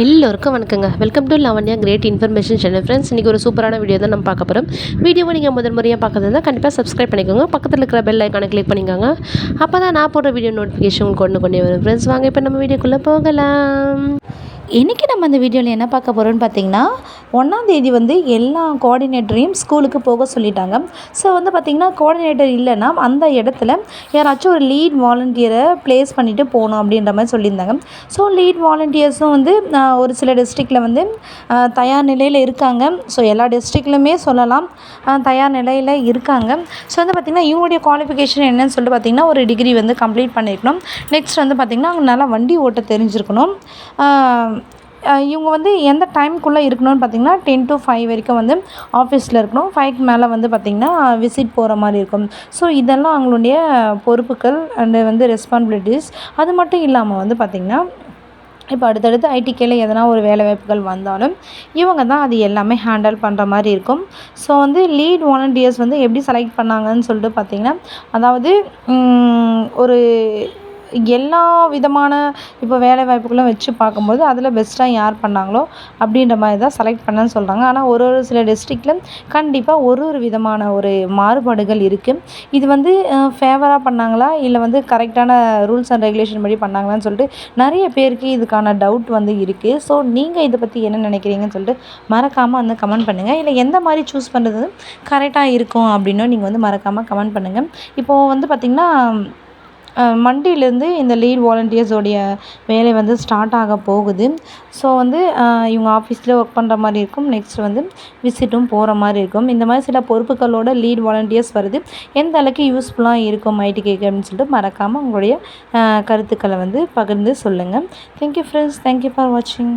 எல்லோருக்கும் வணக்கங்க. Welcome to Lavanya great information channel. Friends, இன்றைக்கி ஒரு சூப்பரான வீடியோ தான் நம்ம பார்க்க போகிறோம். வீடியோவை நீங்கள் முதல் முறையாக பார்க்கறதா கண்டிப்பாக சப்ஸ்கிரைப் பண்ணிக்கோங்க. பக்கத்தில் இருக்கிற பெல் ஐக்கானை கிளிக் பண்ணிக்கோங்க. அப்போ தான் நான் போடுற வீடியோ நோட்டிஃபிகேஷன் உங்களுக்கு கொண்டு வரும். ஃப்ரெண்ட்ஸ், வாங்க இப்போ நம்ம வீடியோக்குள்ளே போகலாம். இன்றைக்கி நம்ம இந்த வீடியோவில் என்ன பார்க்க போகிறோம்னு பார்த்திங்கன்னா, 1ஆம் தேதி எல்லா கோஆர்டினேட்டரையும் ஸ்கூலுக்கு போக சொல்லிட்டாங்க. ஸோ பார்த்திங்கன்னா, கோஆர்டினேட்டர் இல்லைன்னா அந்த இடத்துல யாராச்சும் ஒரு லீட் வாலண்டியரை ப்ளேஸ் பண்ணிவிட்டு போகணும் அப்படின்ற மாதிரி சொல்லியிருந்தாங்க. ஸோ லீட் வாலண்டியர்ஸும் ஒரு சில டிஸ்ட்ரிக்டில் தயார் நிலையில் இருக்காங்க. ஸோ எல்லா டிஸ்ட்ரிக்ட்லையுமே சொல்லலாம் தயார் நிலையில் இருக்காங்க. ஸோ பார்த்திங்கன்னா, இவங்களுடைய குவாலிஃபிகேஷன் என்னன்னு சொல்லிட்டு பார்த்திங்கன்னா, ஒரு டிகிரி கம்ப்ளீட் பண்ணியிருக்கணும். நெக்ஸ்ட் பார்த்திங்கன்னா, அவங்க நல்லா வண்டி ஓட்ட தெரிஞ்சிருக்கணும். இவங்க எந்த டைமுக்குள்ளே இருக்கணும்னு பார்த்திங்கன்னா 10 to 5 வரைக்கும் ஆஃபீஸில் இருக்கணும். 5க்கு மேலே பார்த்திங்கன்னா விசிட் போகிற மாதிரி இருக்கும். ஸோ இதெல்லாம் அவங்களுடைய பொறுப்புகள் அண்டு ரெஸ்பான்சிபிலிட்டிஸ். அது மட்டும் இல்லாமல் பார்த்திங்கன்னா, இப்போ அடுத்தடுத்து ஐடிகேல எதனா ஒரு வேலை வாய்ப்புகள் வந்தாலும் இவங்க தான் அது எல்லாமே ஹேண்டில் பண்ணுற மாதிரி இருக்கும். ஸோ லீட் வாலண்டியர்ஸ் எப்படி செலக்ட் பண்ணாங்கன்னு சொல்லிட்டு பார்த்திங்கன்னா, அதாவது ஒரு எல்லா விதமான இப்போ வேலை வாய்ப்புகளும் வச்சு பார்க்கும்போது அதில் பெஸ்ட்டாக யார் பண்ணாங்களோ அப்படின்ற மாதிரி தான் செலக்ட் பண்ணன்னு சொல்கிறாங்க. ஆனால் ஒரு சில டிஸ்ட்ரிக்டில் கண்டிப்பாக ஒரு விதமான ஒரு மாறுபாடுகள் இருக்குது. இது ஃபேவராக பண்ணாங்களா இல்லை கரெக்டான ரூல்ஸ் அண்ட் ரெகுலேஷன் படி பண்ணாங்களான்னு சொல்லிட்டு நிறைய பேருக்கு இதுக்கான டவுட் இருக்குது. ஸோ நீங்கள் இதை பற்றி என்ன நினைக்கிறீங்கன்னு சொல்லிட்டு மறக்காமல் கமெண்ட் பண்ணுங்கள். இல்லை எந்த மாதிரி சூஸ் பண்ணுறது கரெக்டாக இருக்கும் அப்படின்னும் நீங்கள் மறக்காமல் கமெண்ட் பண்ணுங்கள். இப்போது பார்த்திங்கன்னா, மண்டேலேருந்து இந்த லீட் வாலண்டியர்ஸோடைய வேலை ஸ்டார்ட் ஆக போகுது. ஸோ இவங்க ஆஃபீஸில் ஒர்க் பண்ணுற மாதிரி இருக்கும். நெக்ஸ்ட் விசிட்டும் போகிற மாதிரி இருக்கும். இந்த மாதிரி சில பொறுப்புகளோட லீட் வாலண்டியர்ஸ் வருது. எந்த அளவுக்கு யூஸ்ஃபுல்லாக இருக்கும் ஐடிகேக்கு அப்படின்னு சொல்லிட்டு மறக்காமல் உங்களுடைய கருத்துக்களை பகிர்ந்து சொல்லுங்கள். Thank you friends. தேங்க்யூ ஃபார் வாட்சிங்.